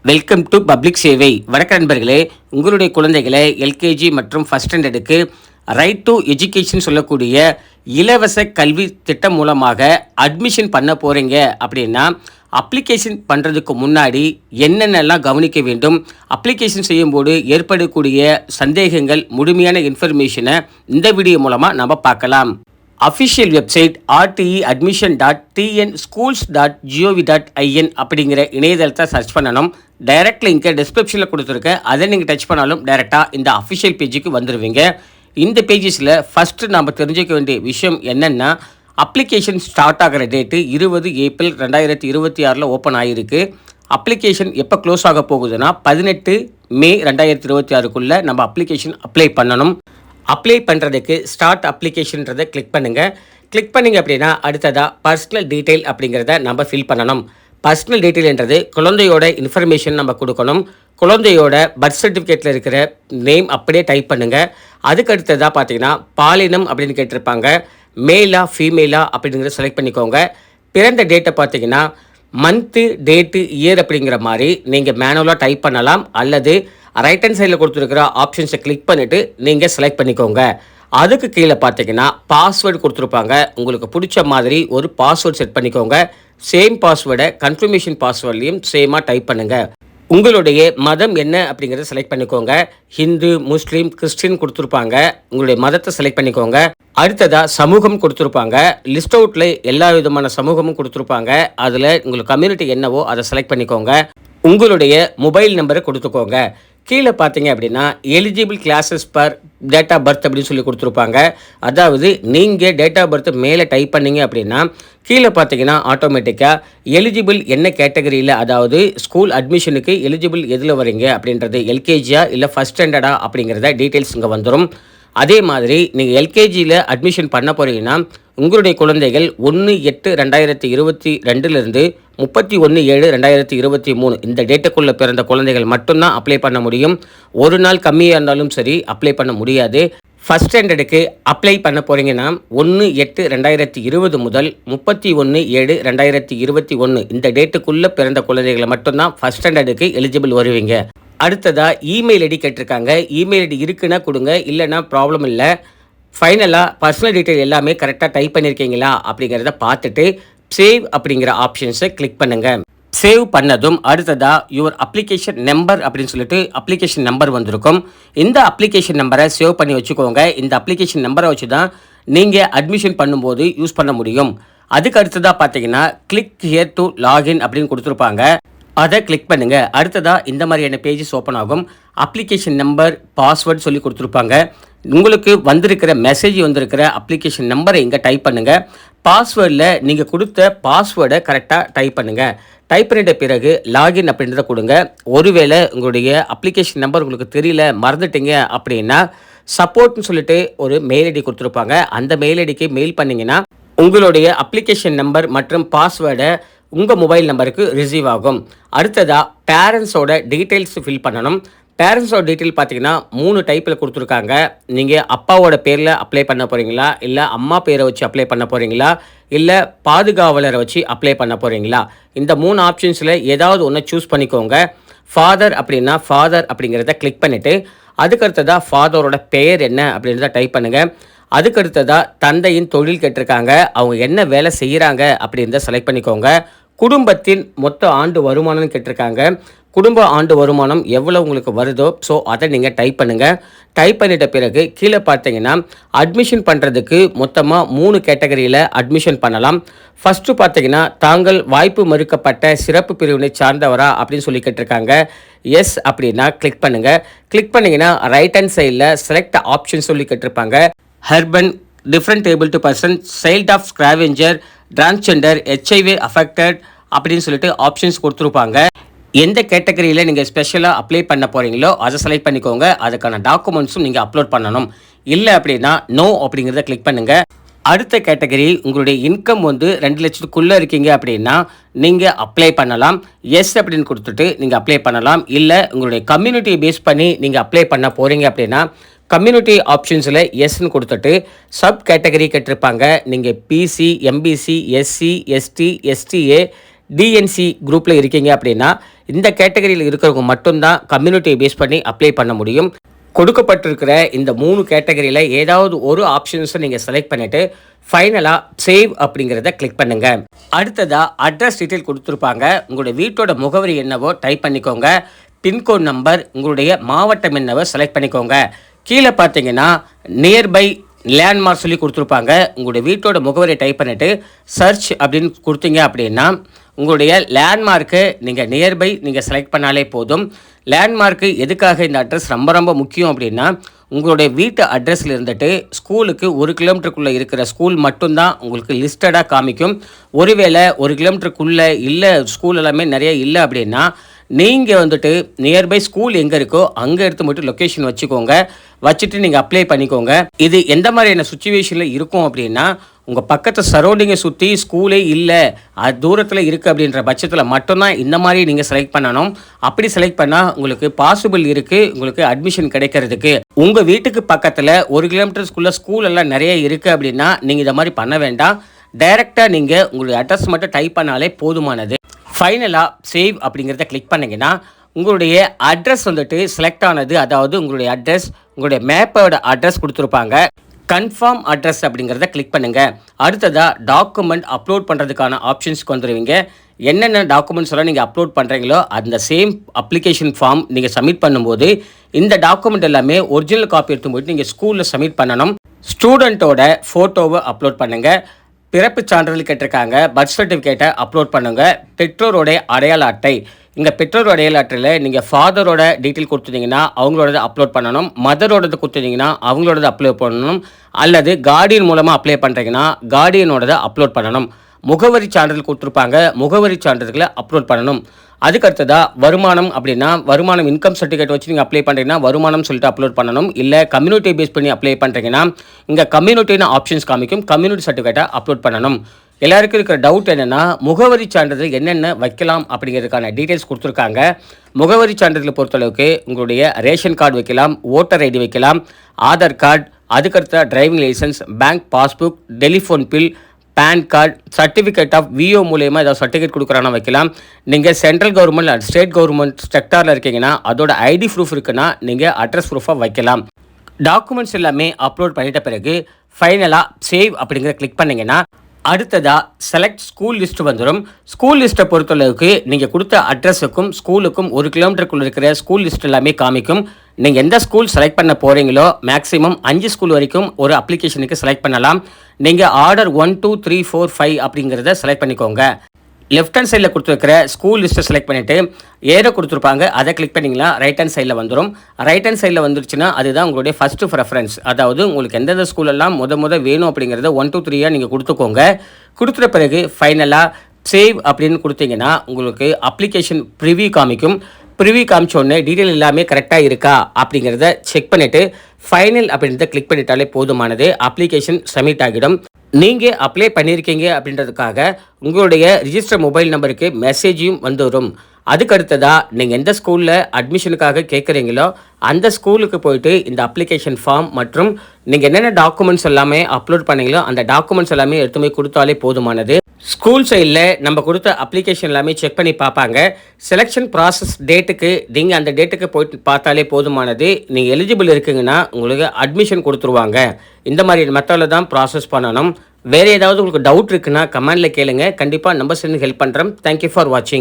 Welcome to public சேவை. வணக்க நண்பர்களே, உங்களுடைய குழந்தைகளை எல்கேஜி மற்றும் ஃபஸ்ட் ஸ்டாண்டர்டுக்கு ரைட் டு எஜுகேஷன் சொல்லக்கூடிய இலவச கல்வி திட்டம் மூலமாக அட்மிஷன் பண்ண போகிறீங்க அப்படின்னா அப்ளிகேஷன் பண்ணுறதுக்கு முன்னாடி என்னென்னலாம் கவனிக்க வேண்டும், அப்ளிகேஷன் செய்யும்போது ஏற்படக்கூடிய சந்தேகங்கள், முழுமையான இன்ஃபர்மேஷனை இந்த வீடியோ மூலமாக நம்ம பார்க்கலாம். அஃபிஷியல் வெப்சைட் rteadmission.tnschools.gov.in அப்படிங்கிற இணையதளத்தை சர்ச் பண்ணணும். டைரக்ட் லிங்கை டிஸ்கிரிப்ஷனில் கொடுத்துருக்கேன். அதை நீங்கள் டச் பண்ணாலும் டைரெக்டாக இந்த அஃபிஷியல் பேஜுக்கு வந்துடுவீங்க. இந்த பேஜஸில் ஃபஸ்ட்டு நம்ம தெரிஞ்சுக்க வேண்டிய விஷயம் என்னென்னா, அப்ளிகேஷன் ஸ்டார்ட் ஆகிற டேட்டு 20 ஏப்ரல் 2026 ஓப்பன் ஆகிருக்கு. அப்ளிகேஷன் எப்போ க்ளோஸ் ஆக போகுதுன்னா 18 மே 2026 நம்ம அப்ளிகேஷன் அப்ளை பண்ணணும். அப்ளை பண்ணுறதுக்கு ஸ்டார்ட் அப்ளிகேஷன்றதை கிளிக் பண்ணுங்கள். கிளிக் பண்ணிங்க அப்படின்னா அடுத்ததாக பர்சனல் டீட்டெயில் அப்படிங்கிறத நம்ம ஃபில் பண்ணணும். பர்சனல் டீட்டெயில்ன்றது குழந்தையோட இன்ஃபர்மேஷன் நம்ம கொடுக்கணும். குழந்தையோட பர்த் சர்டிஃபிகேட்டில் இருக்கிற நேம் அப்படியே டைப் பண்ணுங்கள். அதுக்கு அடுத்ததாக பார்த்தீங்கன்னா பாலினம் அப்படின்னு கேட்டிருப்பாங்க. மேலா ஃபீமேலா அப்படிங்கிறத செலக்ட் பண்ணிக்கோங்க. பிறந்த டேட்டை பார்த்தீங்கன்னா மந்த்து, டேட்டு, இயர் அப்படிங்கிற மாதிரி நீங்கள் மேனுவலாக டைப் பண்ணலாம். அல்லது ரைட் ஹேண்ட் சைடில் கொடுத்துருக்கிற ஆப்ஷன்ஸை கிளிக் பண்ணிவிட்டு நீங்கள் செலக்ட் பண்ணிக்கோங்க. அதுக்கு கீழே பார்த்தீங்கன்னா பாஸ்வேர்டு கொடுத்துருப்பாங்க. உங்களுக்கு பிடிச்ச மாதிரி ஒரு பாஸ்வேர்டு செட் பண்ணிக்கோங்க. சேம் பாஸ்வேர்டை கன்ஃபர்மேஷன் பாஸ்வேர்ட்லேயும் சேமாக டைப் பண்ணுங்கள். உங்களுடைய மதம் என்ன அப்படிங்கிறத செலக்ட் பண்ணிக்கோங்க. ஹிந்து, முஸ்லீம், கிறிஸ்டின் கொடுத்துருப்பாங்க. உங்களுடைய மதத்தை செலக்ட் பண்ணிக்கோங்க. அடுத்ததாக சமூகம் கொடுத்துருப்பாங்க. லிஸ்ட் அவுட்டில் எல்லா விதமான சமூகமும் கொடுத்துருப்பாங்க. அதில் உங்களுக்கு கம்யூனிட்டி என்னவோ அதை செலக்ட் பண்ணிக்கோங்க. உங்களுடைய மொபைல் நம்பரை கொடுத்துக்கோங்க. கீழே பார்த்தீங்க அப்படின்னா eligible classes per date of birth அப்படின்னு சொல்லி கொடுத்துருப்பாங்க. அதாவது நீங்கள் டேட் ஆஃப் பர்த் மேலே டைப் பண்ணிங்க அப்படின்னா கீழே பார்த்தீங்கன்னா ஆட்டோமேட்டிக்காக எலிஜிபிள் என்ன கேட்டகரியில், அதாவது ஸ்கூல் அட்மிஷனுக்கு எலிஜிபிள் எதில் வரீங்க அப்படின்றது, எல்கேஜியா இல்லை ஃபஸ்ட் ஸ்டாண்டர்டா அப்படிங்கிறத டீட்டெயில்ஸ் இங்கே வந்துடும். அதே மாதிரி நீங்கள் எல்கேஜியில் அட்மிஷன் பண்ண போகிறீங்கன்னா உங்களுடைய குழந்தைகள் 1/8/2022 31/7/2023 இந்த டேட்டுக்குள்ளே பிறந்த குழந்தைகள் மட்டும்தான் அப்ளை பண்ண முடியும். ஒரு நாள் கம்மியாக இருந்தாலும் சரி அப்ளை பண்ண முடியாது. ஃபஸ்ட் ஸ்டாண்டர்டுக்கு அப்ளை பண்ண போகிறீங்கன்னா 1/8/2020 முதல் 31/7/2021 இந்த டேட்டுக்குள்ளே பிறந்த குழந்தைகளை மட்டும்தான் ஃபஸ்ட் ஸ்டாண்டர்டுக்கு எலிஜிபிள் வருவீங்க. அடுத்ததாக இமெயில் ஐடி கேட்டிருக்காங்க. இமெயில் ஐடி இருக்குன்னா கொடுங்க, இல்லைன்னா ப்ராப்ளம் இல்லை. ஃபைனலாக பர்சனல் டீட்டெயில் எல்லாமே கரெக்டாக டைப் பண்ணியிருக்கீங்களா அப்படிங்கிறத பார்த்துட்டு சேவ் அப்படிங்கிற ஆப்ஷன்ஸை கிளிக் பண்ணுங்கள். சேவ் பண்ணதும் அடுத்ததாக யுவர் அப்ளிகேஷன் நம்பர் அப்படின்னு சொல்லிட்டு அப்ளிகேஷன் நம்பர் வந்திருக்கும். இந்த அப்ளிகேஷன் நம்பரை சேவ் பண்ணி வச்சுக்கோங்க. இந்த அப்ளிகேஷன் நம்பரை வச்சு தான் நீங்கள் அட்மிஷன் பண்ணும்போது யூஸ் பண்ண முடியும். அதுக்கு அடுத்ததாக பார்த்தீங்கன்னா கிளிக் ஹியர் டு லாகின் அப்படின்னு கொடுத்துருப்பாங்க. அதை கிளிக் பண்ணுங்கள். அடுத்ததாக இந்த மாதிரியான பேஜஸ் ஓப்பன் ஆகும். அப்ளிகேஷன் நம்பர், பாஸ்வேர்டு சொல்லி கொடுத்துருப்பாங்க. உங்களுக்கு வந்திருக்கிற மெசேஜ் வந்திருக்கிற அப்ளிகேஷன் நம்பரை இங்கே டைப் பண்ணுங்கள். பாஸ்வேர்டில் நீங்கள் கொடுத்த பாஸ்வேர்டை கரெக்டாக டைப் பண்ணுங்கள். டைப் பண்ணிட்ட பிறகு லாகின் அப்படின்றத கொடுங்க. ஒருவேளை உங்களுடைய அப்ளிகேஷன் நம்பர் உங்களுக்கு தெரியல, மறந்துட்டீங்க அப்படின்னா சப்போர்ட்னு சொல்லிட்டு ஒரு மெயில் ஐடி கொடுத்துருப்பாங்க. அந்த மெயில் ஐடிக்கு மெயில் பண்ணிங்கன்னா உங்களுடைய அப்ளிகேஷன் நம்பர் மற்றும் பாஸ்வேர்டை உங்கள் மொபைல் நம்பருக்கு ரிசீவ் ஆகும். அடுத்ததாக பேரண்ட்ஸோட டீட்டெயில்ஸ் ஃபில் பண்ணணும். பேரண்ட்ஸோட டீட்டெயில் பார்த்தீங்கன்னா 3 டைப்பில் கொடுத்துருக்காங்க. நீங்கள் அப்பாவோட பேரில் அப்ளை பண்ண போகிறீங்களா, இல்லை அம்மா பேரை வச்சு அப்ளை பண்ண போகிறீங்களா, இல்லை பாதுகாவலரை வச்சு அப்ளை பண்ண போகிறீங்களா, இந்த 3 ஆப்ஷன்ஸில் ஏதாவது ஒன்று சூஸ் பண்ணிக்கோங்க. ஃபாதர் அப்படின்னா ஃபாதர் அப்படிங்கிறத கிளிக் பண்ணிவிட்டு அதுக்கடுத்ததாக ஃபாதரோட பெயர் என்ன அப்படின்றத டைப் பண்ணுங்கள். அதுக்கடுத்ததாக தந்தையின் தொழில் கேட்டிருக்காங்க. அவங்க என்ன வேலை செய்கிறாங்க அப்படின்றத செலக்ட் பண்ணிக்கோங்க. குடும்பத்தின் மொத்த ஆண்டு வருமானம்னு கேட்டிருக்காங்க. குடும்ப ஆண்டு வருமானம் எவ்வளோ உங்களுக்கு வருதோ ஸோ அதை நீங்கள் டைப் பண்ணுங்கள். டைப் பண்ணிட்ட பிறகு கீழே பார்த்தீங்கன்னா அட்மிஷன் பண்ணுறதுக்கு மொத்தமாக 3 கேட்டகரியில் அட்மிஷன் பண்ணலாம். ஃபஸ்ட்டு பார்த்தீங்கன்னா தாங்கள் வாய்ப்பு மறுக்கப்பட்ட சிறப்பு பிரிவினை சார்ந்தவரா அப்படின்னு சொல்லி கேட்டிருக்காங்க. எஸ் அப்படின்னா கிளிக் பண்ணுங்கள். கிளிக் பண்ணிங்கன்னா ரைட் ஹேண்ட் சைடில் செலக்ட் ஆப்ஷன் சொல்லி கேட்டிருப்பாங்க. Orphan, different able to person, child of scavenger, transgender, HIV affected அப்படின்னு சொல்லிட்டு ஆப்ஷன்ஸ் கொடுத்துருப்பாங்க. எந்த கேட்டகரியில் நீங்கள் ஸ்பெஷலாக அப்ளை பண்ண போகிறீங்களோ அதை செலக்ட் பண்ணிக்கோங்க. அதுக்கான டாக்குமெண்ட்ஸும் நீங்கள் அப்லோட் பண்ணணும். இல்லை அப்படின்னா நோ அப்படிங்கிறத கிளிக் பண்ணுங்கள். அடுத்த கேட்டகரி உங்களுடைய இன்கம் 2 லட்சத்துக்குள்ளே இருக்கீங்க அப்படின்னா நீங்கள் அப்ளை பண்ணலாம். எஸ் அப்படின்னு கொடுத்துட்டு நீங்கள் அப்ளை பண்ணலாம். இல்லை உங்களுடைய கம்யூனிட்டியை பேஸ் பண்ணி நீங்கள் அப்ளை பண்ண போகிறீங்க அப்படின்னா கம்யூனிட்டி ஆப்ஷன்ஸில் எஸ்ன்னு கொடுத்துட்டு சப் கேட்டகரி கேட்டிருப்பாங்க. நீங்கள் BC, MBC, SC, ST, STA, DNC குரூப்பில் இருக்கீங்க அப்படின்னா இந்த கேட்டகரியில் இருக்கிறவங்க மட்டும்தான் கம்யூனிட்டியை பேஸ் பண்ணி அப்ளை பண்ண முடியும். கொடுக்கப்பட்டிருக்கிற இந்த 3 கேட்டகரியில் ஏதாவது ஒரு ஆப்ஷன்ஸை நீங்கள் செலக்ட் பண்ணிவிட்டு ஃபைனலாக சேவ் அப்படிங்கிறத கிளிக் பண்ணுங்கள். அடுத்ததாக அட்ரஸ் டீட்டெயில் கொடுத்துருப்பாங்க. உங்களுடைய வீட்டோட முகவரி என்னவோ டைப் பண்ணிக்கோங்க. பின்கோட் நம்பர், உங்களுடைய மாவட்டம் என்னவோ செலக்ட் பண்ணிக்கோங்க. கீழே பார்த்தீங்கன்னா நியர்பை லேண்ட்மார்க் சொல்லி கொடுத்துருப்பாங்க. உங்களுடைய வீட்டோட முகவரியை டைப் பண்ணிவிட்டு சர்ச் அப்படின்னு கொடுத்தீங்க அப்படின்னா உங்களுடைய லேண்ட்மார்க்கு நீங்கள் நியர்பை நீங்கள் செலக்ட் பண்ணாலே போதும். லேண்ட்மார்க்கு எதுக்காக இந்த அட்ரஸ் ரொம்ப ரொம்ப முக்கியம் அப்படின்னா, உங்களுடைய வீட்டு அட்ரஸில் இருந்துட்டு ஸ்கூலுக்கு 1 கிலோமீட்டருக்குள்ளே இருக்கிற ஸ்கூல் மட்டும்தான் உங்களுக்கு லிஸ்டடாக காமிக்கும். ஒருவேளை 1 கிலோமீட்டருக்குள்ளே இல்லை, ஸ்கூல் எல்லாமே நிறைய இல்லை அப்படின்னா நீங்கள் வந்துட்டு நியர்பை ஸ்கூல் எங்கே இருக்கோ அங்கே எடுத்து மட்டும் லொக்கேஷன் வச்சுக்கோங்க. வச்சுட்டு நீங்கள் அப்ளை பண்ணிக்கோங்க. இது எந்த மாதிரியான சுச்சுவேஷனில் இருக்கும் அப்படின்னா, உங்கள் பக்கத்து சரௌண்டிங்கை சுற்றி ஸ்கூலே இல்லை, அது தூரத்தில் இருக்குது அப்படின்ற பட்சத்தில் மட்டும்தான் இந்த மாதிரி நீங்கள் செலக்ட் பண்ணணும். அப்படி செலக்ட் பண்ணால் உங்களுக்கு பாசிபிள் இருக்குது உங்களுக்கு அட்மிஷன் கிடைக்கிறதுக்கு. உங்கள் வீட்டுக்கு பக்கத்தில் 1 கிலோமீட்டர்ஸ்குள்ளே ஸ்கூல் எல்லாம் நிறைய இருக்குது அப்படின்னா நீங்கள் இதை மாதிரி பண்ண வேண்டாம். டைரெக்டாக நீங்கள் உங்களுடைய அட்ரஸ் மட்டும் டைப் பண்ணாலே போதுமானது. ஃபைனலாக சேவ் அப்படிங்கிறத கிளிக் பண்ணிங்கன்னா உங்களுடைய அட்ரஸ் வந்துட்டு செலக்ட் ஆனது. அதாவது உங்களுடைய அட்ரஸ், உங்களுடைய மேப்போட அட்ரஸ் கொடுத்துருப்பாங்க. கன்ஃபார்ம் அட்ரஸ் அப்படிங்கிறத கிளிக் பண்ணுங்கள். அடுத்ததாக டாக்குமெண்ட் அப்லோட் பண்ணுறதுக்கான ஆப்ஷன்ஸ்க்கு வந்துடுவீங்க. என்னென்ன டாக்குமெண்ட்ஸ் எல்லாம் நீங்கள் அப்லோட் பண்ணுறீங்களோ அந்த சேம் அப்ளிகேஷன் ஃபார்ம் நீங்கள் சப்மிட் பண்ணும்போது இந்த டாக்குமெண்ட் எல்லாமே ஒரிஜினல் காப்பி எடுத்து போய்ட்டு நீங்கள் ஸ்கூலில் சப்மிட் பண்ணணும். ஸ்டூடெண்ட்டோட ஃபோட்டோவை அப்லோட் பண்ணுங்கள். பிறப்பு சான்றிதழ் கேட்டிருக்காங்க, பர்த் சர்டிஃபிகேட்டை அப்லோட் பண்ணுங்கள். பெற்றோருடைய அடையாள அட்டை, இங்கே பெற்றோர் அடையாள அட்டையில் நீங்கள் ஃபாதரோட டீட்டெயில் கொடுத்துருந்தீங்கன்னா அவங்களோடது அப்லோட் பண்ணணும். மதரோடது கொடுத்துருந்தீங்கன்னா அவங்களோடது அப்லோட் பண்ணணும். அல்லது கார்டியன் மூலமாக அப்ளை பண்ணுறீங்கன்னா கார்டியனோடதை அப்லோட் பண்ணணும். முகவரி சான்றிதழ் கொடுத்துருப்பாங்க, முகவரி சான்றிதழ்களை அப்லோட் பண்ணணும். அதுக்கடுத்ததாக வருமானம் அப்படின்னா வருமானம் இன்கம் சர்டிஃபிகேட் வச்சு நீங்கள் அப்ளை பண்ணுறீங்கன்னா வருமானம் சொல்லிட்டு அப்லோட் பண்ணணும். இல்லை கம்யூனிட்டி பேஸ் பண்ணி அப்ளை பண்ணுறீங்கன்னா இங்கே கம்யூனிட்டின்னு ஆப்ஷன்ஸ் காமிக்கும், கம்யூனிட்டி சர்டிஃபிகேட்டை அப்லோட் பண்ணணும். எல்லாருக்கும் இருக்கிற டவுட் என்னென்னா முகவரி சான்றிதழ் என்னென்ன வைக்கலாம் அப்படிங்கிறதுக்கான டீட்டெயில்ஸ் கொடுத்துருக்காங்க. முகவரி சான்றிதழை பொறுத்தளவுக்கு உங்களுடைய ரேஷன் கார்டு வைக்கலாம், ஓட்டர் ஐடி வைக்கலாம், ஆதார் கார்டு, அதுக்கடுத்த driving licence, bank passbook, telephone bill, PAN card, certificate of VO மூலயமா ஏதாவது சர்டிஃபிகேட் கொடுக்குறாங்கன்னா வைக்கலாம். நீங்கள் central government and state government செக்டாரில் இருக்கீங்கன்னா அதோட ஐடி ப்ரூஃப் இருக்குன்னா நீங்கள் அட்ரஸ் ப்ரூஃபாக வைக்கலாம். டாக்குமெண்ட்ஸ் எல்லாமே அப்லோட் பண்ணிட்ட பிறகு ஃபைனலாக சேவ் அப்படிங்கிற கிளிக் பண்ணிங்கன்னா அடுத்ததாக செலக்ட் ஸ்கூல் லிஸ்ட் வந்துடும். ஸ்கூல் லிஸ்ட்டை பொறுத்தளவுக்கு நீங்கள் கொடுத்த அட்ரஸுக்கும் ஸ்கூலுக்கும் 1 கிலோமீட்டருக்குள்ள இருக்கிற ஸ்கூல் லிஸ்ட் எல்லாமே காமிக்கும். நீங்கள் எந்த ஸ்கூல் செலக்ட் பண்ண போகிறீங்களோ மேக்ஸிமம் 5 ஸ்கூல் வரைக்கும் ஒரு அப்ளிகேஷனுக்கு செலக்ட் பண்ணலாம். நீங்கள் ஆர்டர் 1 2 3 4 5 அப்படிங்கிறத செலக்ட் பண்ணிக்கோங்க. லெஃப்ட் ஹேண்ட் சைடில் கொடுத்துருக்கிற ஸ்கூல் லிஸ்ட்டை செலக்ட் பண்ணிவிட்டு ஏரோ கொடுத்துருப்பாங்க, அதை கிளிக் பண்ணிங்கன்னா ரைட் ஹேண்ட் சைடில் வந்துடும். ரைட் ஹேண்ட் சைடில் வந்துருச்சுன்னா அதுதான் உங்களுடைய ஃபஸ்ட்டு ப்ரெஃபரன்ஸ். அதாவது உங்களுக்கு எந்தெந்த ஸ்கூலெல்லாம் முத வேணும் அப்படிங்கிறத 1 2 3 நீங்கள் கொடுத்துக்கோங்க. கொடுத்துட்ட பிறகு ஃபைனலாக சேவ் அப்படின்னு கொடுத்தீங்கன்னா உங்களுக்கு அப்ளிகேஷன் ப்ரிவியூ காமிக்கும். ப்ரிவியூ காமிச்ச உடனே டீட்டெயில் எல்லாமே கரெக்டாக இருக்கா அப்படிங்கிறத செக் பண்ணிவிட்டு ஃபைனல் அப்படின்றத கிளிக் பண்ணிட்டாலே போதுமானது. அப்ளிகேஷன் சப்மிட் ஆகிடும். நீங்கள் அப்ளை பண்ணியிருக்கீங்க அப்படின்றதுக்காக உங்களுடைய ரிஜிஸ்டர் மொபைல் நம்பருக்கு மெசேஜையும் வந்துடும். அதுக்கடுத்ததாக நீங்கள் எந்த ஸ்கூலில் அட்மிஷனுக்காக கேட்குறீங்களோ அந்த ஸ்கூலுக்கு போயிட்டு இந்த அப்ளிகேஷன் ஃபார்ம் மற்றும் நீங்கள் என்னென்ன டாக்குமெண்ட்ஸ் எல்லாமே அப்லோட் பண்ணீங்களோ அந்த டாக்குமெண்ட்ஸ் எல்லாமே எடுத்து போய் கொடுத்தாலே போதுமானது. ஸ்கூல் சைடில் நம்ம கொடுத்த அப்ளிகேஷன் எல்லாமே செக் பண்ணி பார்ப்பாங்க. செலெக்ஷன் ப்ராசஸ் டேட்டுக்கு நீங்கள் அந்த டேட்டுக்கு போயிட்டு பார்த்தாலே போதுமானது. நீங்கள் எலிஜிபிள் இருக்குங்கன்னா உங்களுக்கு அட்மிஷன் கொடுத்துருவாங்க. இந்த மாதிரி மெத்தடில் தான் ப்ராசஸ் பண்ணணும். வேறு ஏதாவது உங்களுக்கு டவுட் இருக்குன்னா கமெண்டில் கேளுங்க. கண்டிப்பாக நம்ம சேர்ந்து ஹெல்ப் பண்ணுறோம். தேங்க்யூ ஃபார் வாட்சிங்.